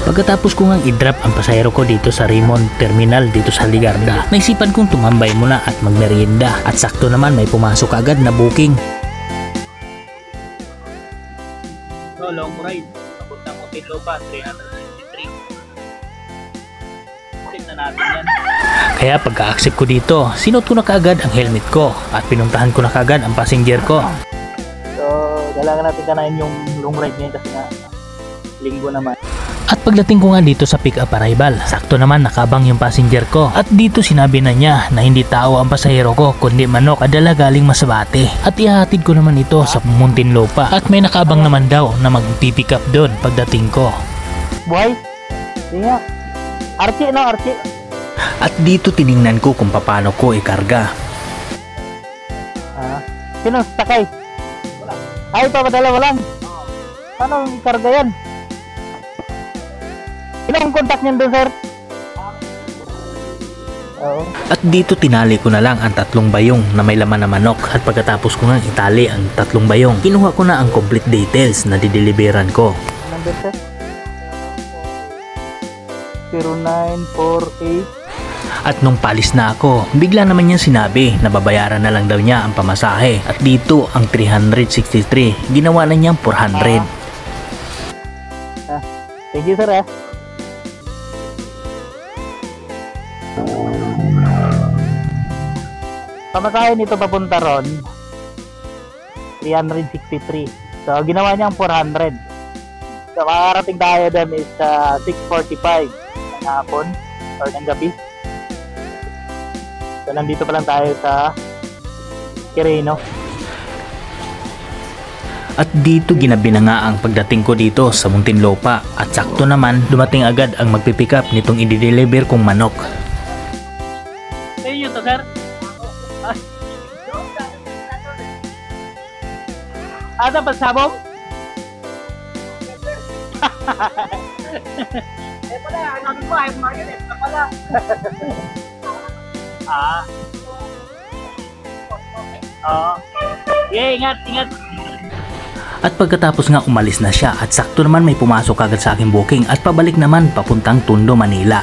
Pagkatapos ko ngang i-drop ang pasahero ko dito sa Raymond Terminal dito sa Ligarda, naisipan kong tumambay muna at magmerienda. At sakto naman may pumasok agad na booking. So, long ride. Papuntang Muntinlupa, 363. Check na natin yan. Kaya pagka-accept ko dito, sinuot ko na kaagad ang helmet ko at pinuntahan ko na kaagad ang passenger ko. So, kailangan natin kanain yung long ride ngayon kasi nga linggo naman. At pagdating ko nga dito sa pick-up arrival, sakto naman nakabang yung passenger ko. At dito sinabi na niya na hindi tao ang pasahero ko kundi manok adala galing Masbate. At ihahatid ko naman ito sa Muntinlupa. At may nakabang naman daw na magpipick up doon pagdating ko. Buhay? Hindi nga. Archie, no? Archie. At dito tiningnan ko kung paano ko ikarga. Sino sakay? Wala. Ay, papadala mo lang? Paano ikarga yan? Ilang contact niyan doon, sir? Oo. At dito tinali ko na lang ang 3 bayong na may laman na manok. At pagkatapos ko nga itali ang 3 bayong, kinuha ko na ang complete details na dideliveran ko. Number, sir? 0948. At nung palis na ako, bigla naman niya sinabi na babayaran na lang daw niya ang pamasahe. At dito ang 363, ginawa na niyang 400. Thank you, sir. Pamasahe nito papunta ron 363. So ginawa niyang 400. So makakarating tayo doon is 6:45 ng hapon or ng gabi. So nandito pa lang tayo sa Quirino. At dito ginabi na nga ang pagdating ko dito sa Muntinlupa. At sakto naman dumating agad ang magpipick up nitong i-deliver kong manok. Sa inyo to, sir? Ada pa sabong? Pala, ano ba? Ay, market pala. Ingat. At pagkatapos nga umalis na siya at sakto naman may pumasok agad sa aking booking at pabalik naman papuntang Tondo, Manila.